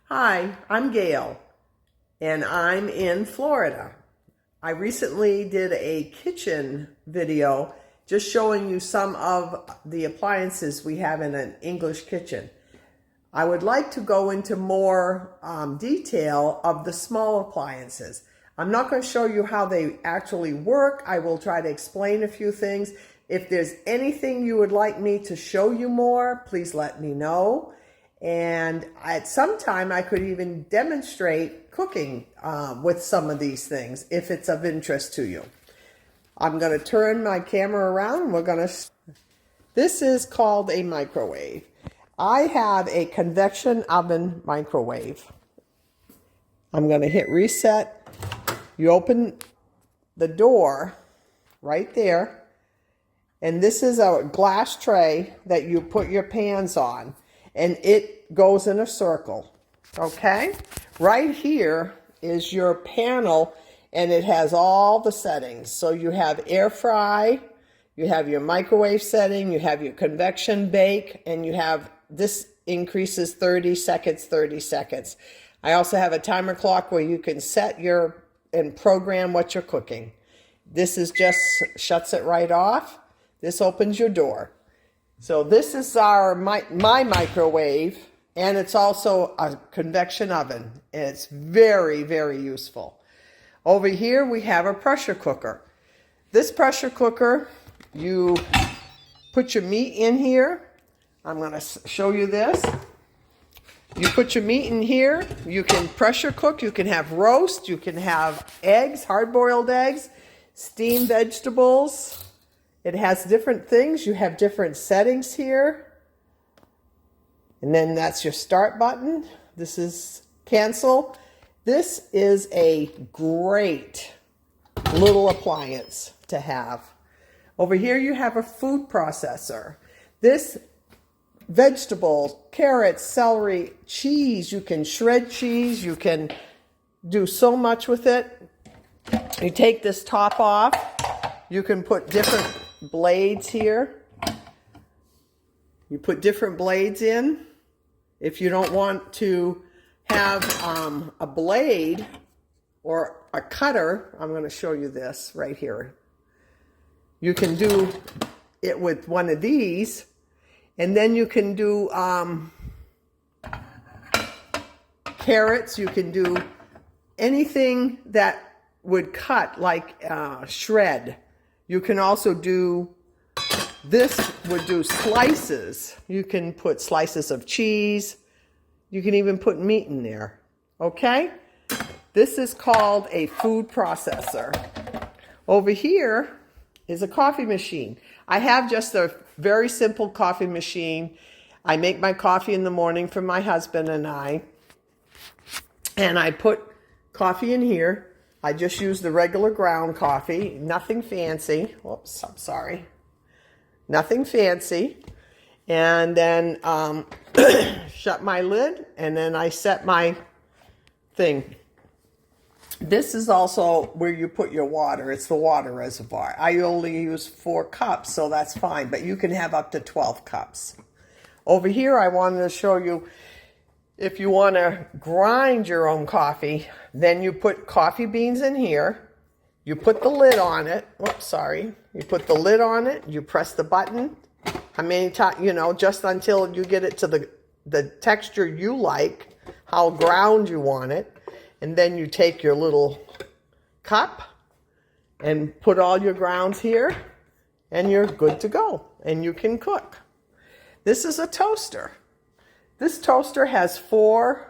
Hi, I'm Gail, and I'm in Florida. I recently did a kitchen video just showing you some of the appliances we have in an English kitchen. I would like to go into more detail of the small appliances. I'm not going to show you how they actually work. I will try to explain a few things. If there's anything you would like me to show you more, please let me know. And at some time, I could even demonstrate cooking with some of these things if it's of interest to you. I'm going to turn my camera around and this is called a microwave. I have a convection oven microwave. I'm going to hit reset. You open the door right there. And this is a glass tray that you put your pans on. And it goes in a circle, okay? Right here is your panel, and it has all the settings. So you have air fry, you have your microwave setting, you have your convection bake, and you have, this increases 30 seconds, 30 seconds. I also have a timer clock where you can set and program what you're cooking. This is just, shuts it right off. This opens your door. So this is my microwave, and it's also a convection oven. And it's very, very useful. Over here we have a pressure cooker. This pressure cooker, you put your meat in here. I'm going to show you this. You put your meat in here. You can pressure cook. You can have roast. You can have eggs, hard-boiled eggs, steamed vegetables. It has different things. You have different settings here. And then that's your start button. This is cancel. This is a great little appliance to have. Over here you have a food processor. This vegetables, carrots, celery, cheese. You can shred cheese. You can do so much with it. You take this top off. You can put different blades here. You put different blades in. If you don't want to have a blade or a cutter, I'm going to show you this right here. You can do it with one of these, and then you can do carrots. You can do anything that would cut, like shred. You can also do, this would do slices. You can put slices of cheese. You can even put meat in there, okay? This is called a food processor. Over here is a coffee machine. I have just a very simple coffee machine. I make my coffee in the morning for my husband and I put coffee in here. I just use the regular ground coffee, nothing fancy. Whoops, I'm sorry. Nothing fancy. And then shut my lid, and then I set my thing. This is also where you put your water. It's the water reservoir. I only use 4 cups, so that's fine, but you can have up to 12 cups. Over here, I wanted to show you, if you want to grind your own coffee, then you put coffee beans in here. You put the lid on it. Oops, sorry. You put the lid on it. You press the button. How many times, just until you get it to the texture you like, how ground you want it. And then you take your little cup and put all your grounds here, and you're good to go. And you can cook. This is a toaster. This toaster has 4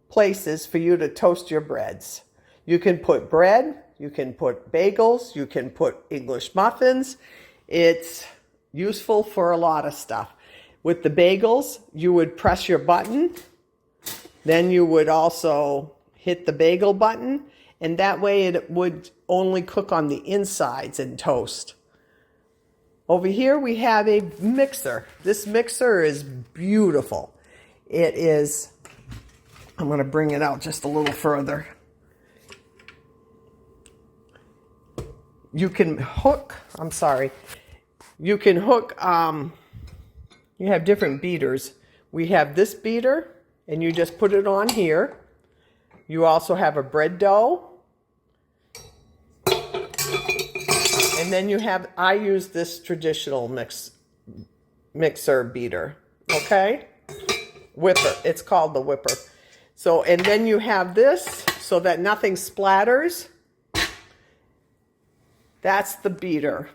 places for you to toast your breads. You can put bread, you can put bagels, you can put English muffins. It's useful for a lot of stuff. With the bagels, you would press your button. Then you would also hit the bagel button, and that way it would only cook on the insides and toast. Over here we have a mixer. This mixer is beautiful. It is, I'm going to bring it out just a little further. You can hook, you can hook, you have different beaters. We have this beater, and you just put it on here. You also have a bread dough. And then you have, I use this traditional mixer beater, okay? Whipper, it's called the whipper. So, and then you have this so that nothing splatters. That's the beater,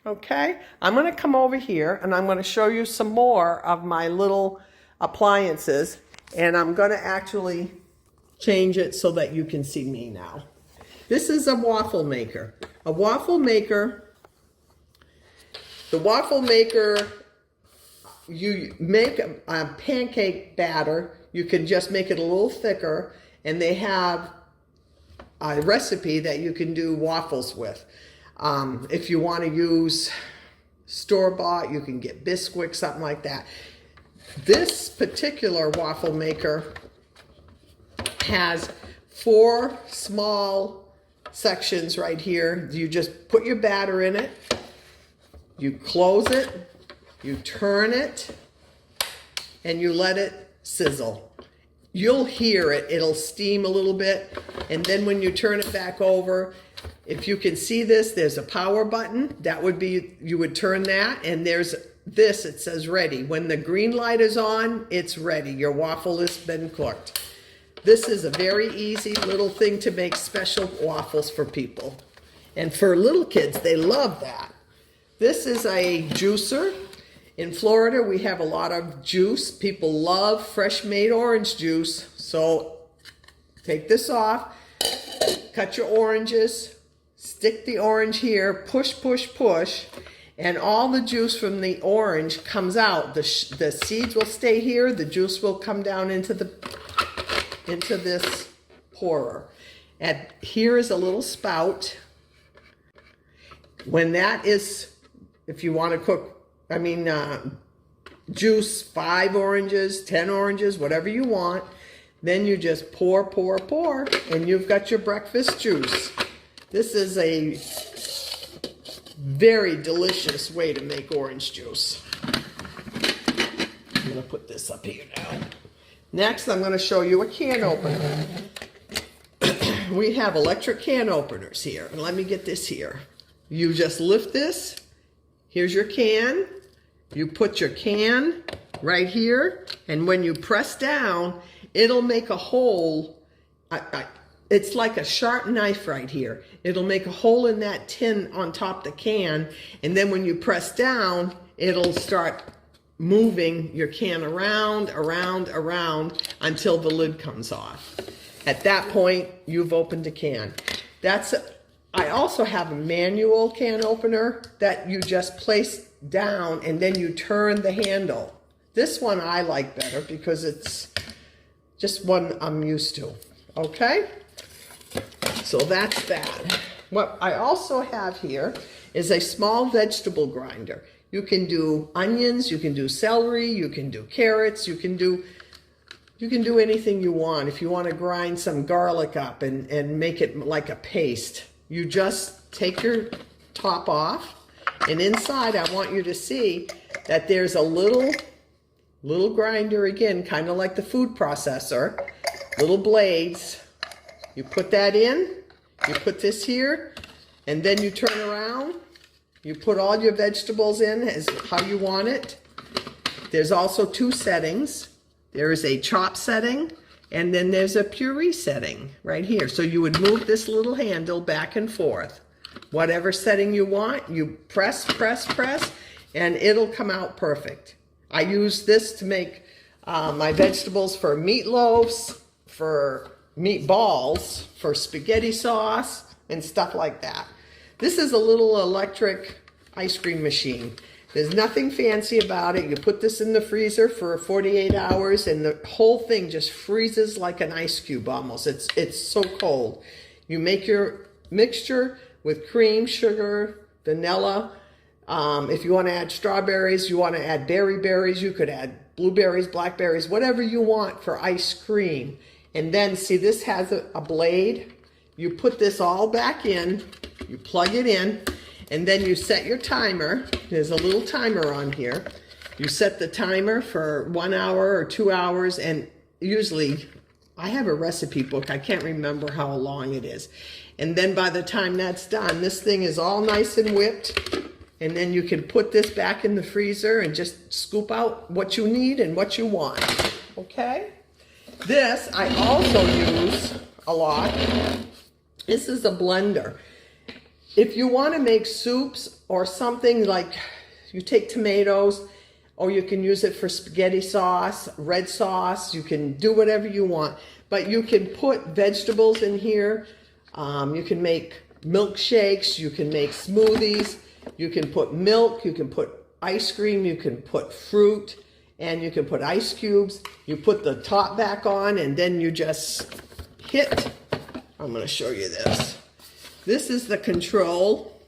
okay? I'm gonna come over here and I'm gonna show you some more of my little appliances, and I'm gonna actually change it so that you can see me now. This is a waffle maker. A waffle maker, the waffle maker, you make a pancake batter. You can just make it a little thicker, and they have a recipe that you can do waffles with. If you want to use store-bought, you can get Bisquick, something like that. This particular waffle maker has 4 small sections right here. You just put your batter in it, you close it, you turn it, and you let it sizzle. You'll hear it, it'll steam a little bit, and then when you turn it back over, if you can see this, there's a power button. That would be, you would turn that, and there's this, it says ready. When the green light is on, it's ready. Your waffle has been cooked. This is a very easy little thing to make special waffles for people. And for little kids, they love that. This is a juicer. In Florida, we have a lot of juice. People love fresh made orange juice. So take this off, cut your oranges, stick the orange here, push, push, push, and all the juice from the orange comes out. The seeds will stay here, the juice will come down into this pourer. And here is a little spout. When that is, if you want to cook, juice 5 oranges, 10 oranges, whatever you want, then you just pour, pour, pour, and you've got your breakfast juice. This is a very delicious way to make orange juice. I'm going to put this up here now. Next, I'm going to show you a can opener. We have electric can openers here. And let me get this here. You just lift this. Here's your can. You put your can right here. And when you press down, it'll make a hole. It's like a sharp knife right here. It'll make a hole in that tin on top of the can. And then when you press down, it'll start moving your can around, around, around until the lid comes off. At that point, you've opened a can. I also have a manual can opener that you just place down and then you turn the handle. This one I like better because it's just one I'm used to. Okay? So that's that. What I also have here is a small vegetable grinder. You can do onions, you can do celery, you can do carrots, you can do anything you want. If you want to grind some garlic up and make it like a paste, you just take your top off, and inside I want you to see that there's a little grinder again, kind of like the food processor, little blades. You put that in, you put this here, and then you turn around. You put all your vegetables in as how you want it. There's also 2 settings. There is a chop setting, and then there's a puree setting right here. So you would move this little handle back and forth. Whatever setting you want, you press, press, press, and it'll come out perfect. I use this to make my vegetables for meatloaves, for meatballs, for spaghetti sauce, and stuff like that. This is a little electric ice cream machine. There's nothing fancy about it. You put this in the freezer for 48 hours and the whole thing just freezes like an ice cube almost. It's so cold. You make your mixture with cream, sugar, vanilla. If you want to add strawberries, you want to add berries, you could add blueberries, blackberries, whatever you want for ice cream. And then see, this has a blade. You put this all back in, you plug it in, and then you set your timer. There's a little timer on here. You set the timer for 1 hour or 2 hours, and usually, I have a recipe book. I can't remember how long it is. And then by the time that's done, this thing is all nice and whipped. And then you can put this back in the freezer and just scoop out what you need and what you want. Okay? This I also use a lot. This is a blender. If you want to make soups or something, like you take tomatoes, or you can use it for spaghetti sauce, red sauce, you can do whatever you want. But you can put vegetables in here. You can make milkshakes, you can make smoothies, you can put milk, you can put ice cream, you can put fruit, and you can put ice cubes. You put the top back on and then you just hit. I'm going to show you this. This is the control.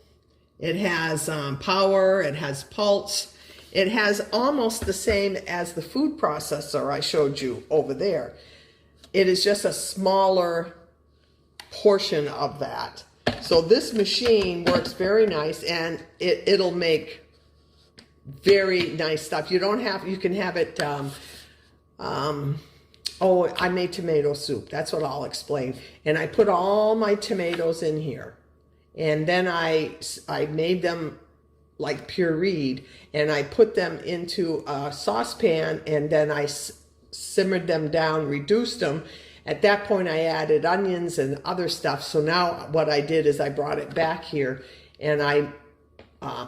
It has power, it has pulse. It has almost the same as the food processor I showed you over there. It is just a smaller portion of that. So this machine works very nice, and it'll make very nice stuff. You can have it, oh, I made tomato soup. That's what I'll explain. And I put all my tomatoes in here. And then I made them like pureed, and I put them into a saucepan, and then I simmered them down, reduced them. At that point, I added onions and other stuff. So now what I did is I brought it back here, and I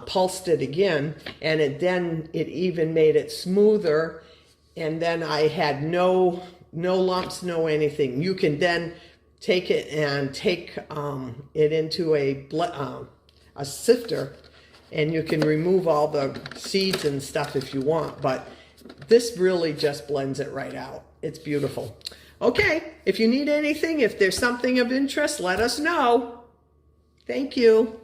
pulsed it again, and then it even made it smoother. And then I had no lumps, no anything. You can then take it and take it into a sifter, and you can remove all the seeds and stuff if you want, but this really just blends it right out. It's beautiful. Okay, if you need anything, if there's something of interest, let us know. Thank you.